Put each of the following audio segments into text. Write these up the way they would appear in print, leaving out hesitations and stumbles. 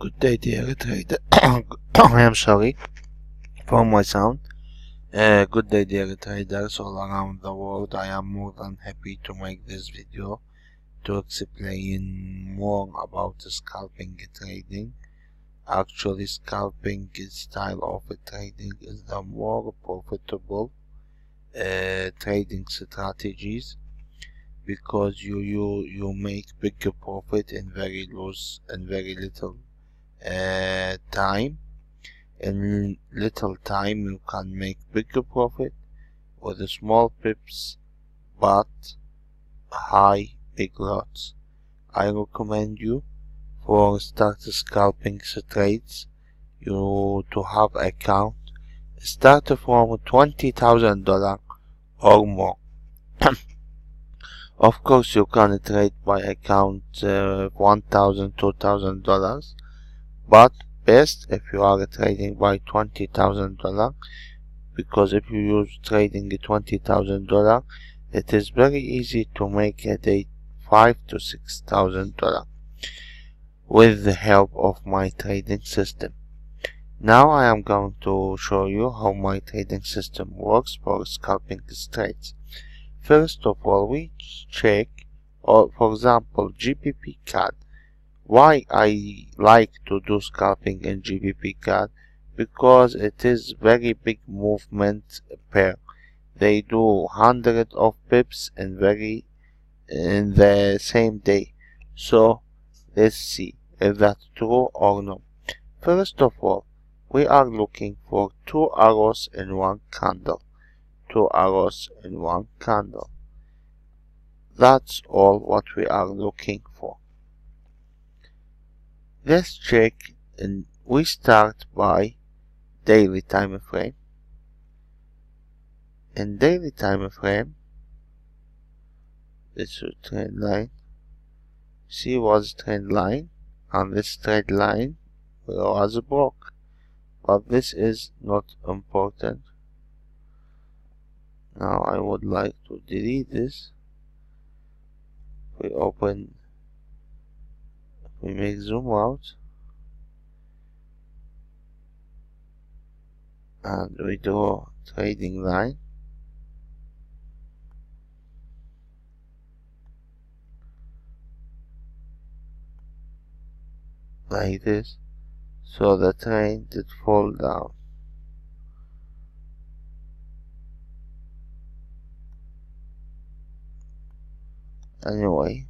Good day, dear trader. I am sorry for my sound. Good day, dear traders all around the world. I am more than happy to make this video to explain more about scalping trading. Actually, scalping style of trading is the more profitable trading strategies because you make bigger profit in very little time. In little time you can make bigger profit with small pips but high big lots. I recommend you for start scalping trades you to have account start from $20,000 or more. Of course you can trade by account $1,000, $2,000, but best if you are trading by $20,000, because if you use trading $20,000 it is very easy to make a day $5,000 to $6,000 with the help of my trading system. Now I am going to show you how my trading system works for scalping trades. First of all, we check, or for example, GBP CAD. Why I like to do scalping in GBP CAD? Because it is very big movement pair. They do hundreds of pips in the same day. So let's see if that's true or no. First of all, we are looking for 2 arrows in one candle. 2 arrows in one candle. That's all what we are looking for. Let's check, and we start by daily time frame. In daily time frame, this is trend line. See what's trend line, and this trend line was broke, but this is not important. Now I would like to delete this. We make zoom out and we draw trading line like this, so the trend did fall down. Anyway,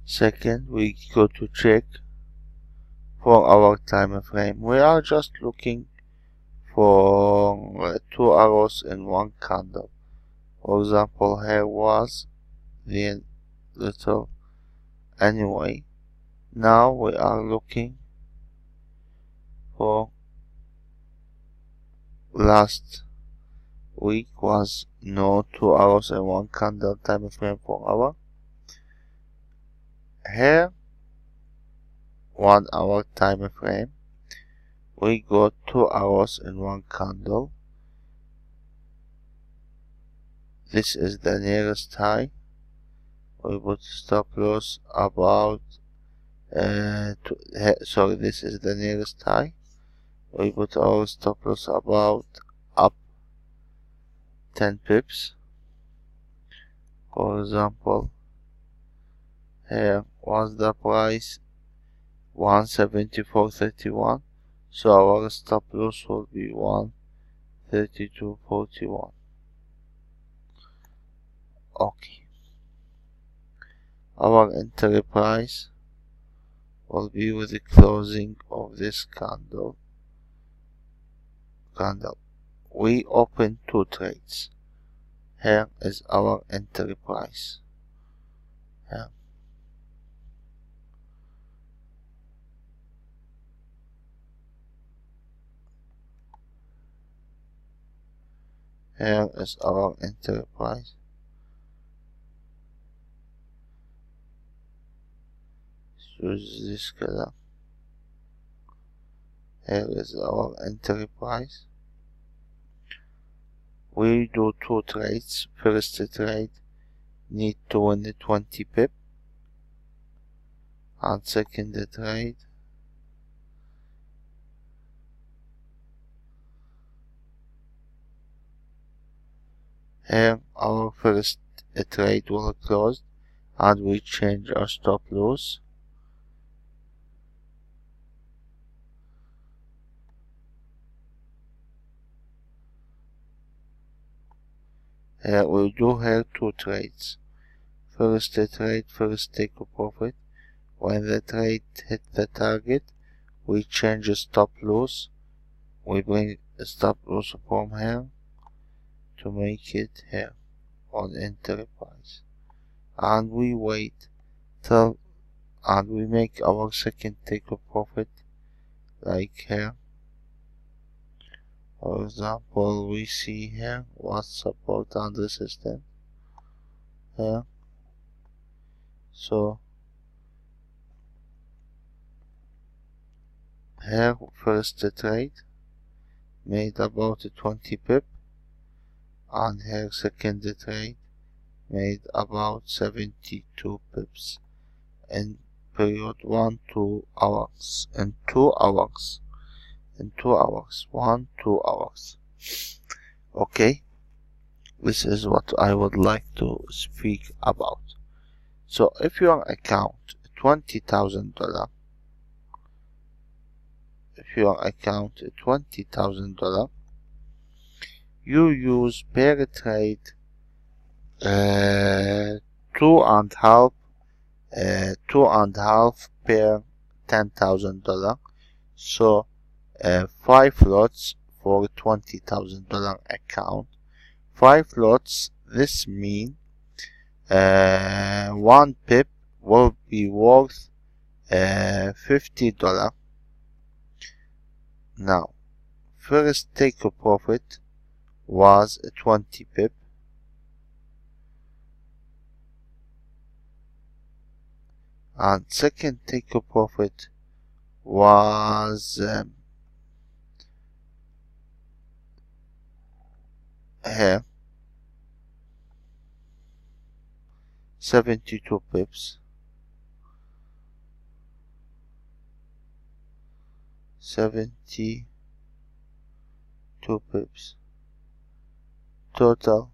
second, we go to check for our time frame. We are just looking for 2 arrows in one candle. For example, here was the little. Anyway, now we are looking for last week was no 2 arrows in one candle time frame for hour. Here 1 hour time frame, we got 2 arrows in one candle. This is the nearest high. We put stop loss about this is the nearest high. We put our stop loss about up 10 pips. For example, here was the price 174.31, so our stop loss will be 132.41. Okay, our entry price will be with the closing of this candle. We open 2 trades. Here is our entry price. Here is our entry price. Choose this color. Here is our entry price. We do 2 trades. First trade need to win the 20 pip. And second trade, here our first trade will close and we change our stop loss. Here we do here two trades. First trade, first take a profit. When the trade hit the target, we change the stop loss. We bring the stop loss from here to make it here on entry price. And we wait till and we make our second take a profit like here. For example, we see here what support and resistance here. So here first trade made about 20 pip, and here second trade made about 72 pips in period 2 hours. In 2 hours. 2 hours. Okay, this is what I would like to speak about. So if your account $20,000, you use per trade 2.5 per $10,000. So 5 lots for $20,000 account. 5 lots. This means 1 pip will be worth $50. Now, first take a profit was 20 pip, and second take a profit was here 72 pips. 72 pips. Total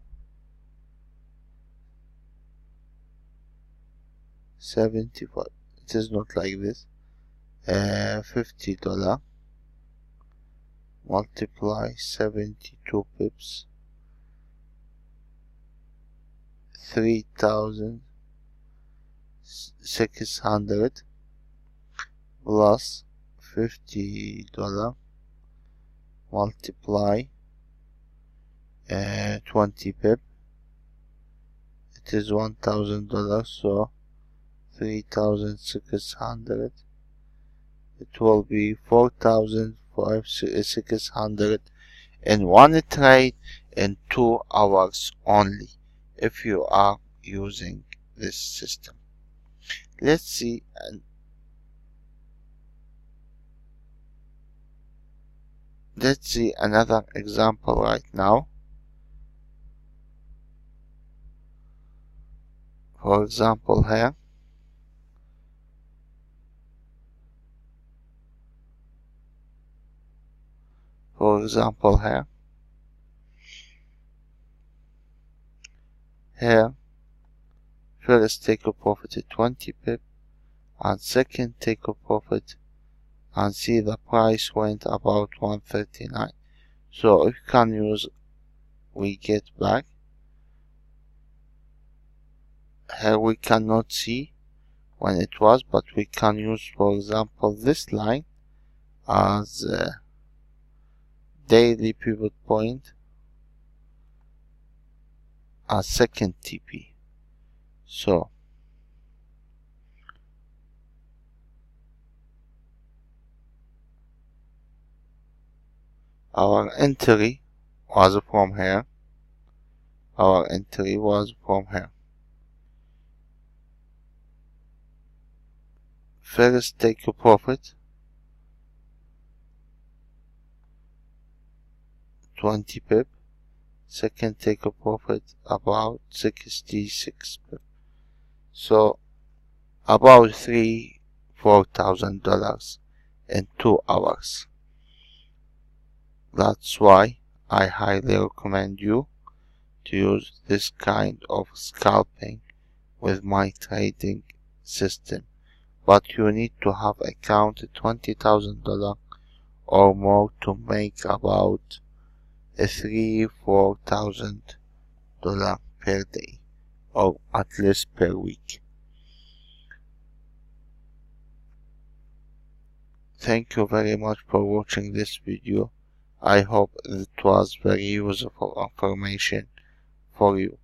75. It is not like this. $50 multiply 72 pips, 3,600 plus $50 multiply 20 pip. It is $1,000, so 3,600. It will be 4,600 in one trade in 2 hours only if you are using this system. Let's see another example right now. For example here, here first take a profit at 20 pip and second take a profit, and see the price went about 139. So if you can use, we get back here. We cannot see when it was, but we can use, for example, this line as daily pivot point as second TP. So our entry was from here. First take a profit 20 pip, second take a profit about 66 pip. So about $4,000 in 2 hours. That's why I highly recommend you to use this kind of scalping with my trading system. But you need to have account $20,000 or more to make about $3,000-4,000 per day, or at least per week. Thank you very much for watching this video. I hope it was very useful information for you.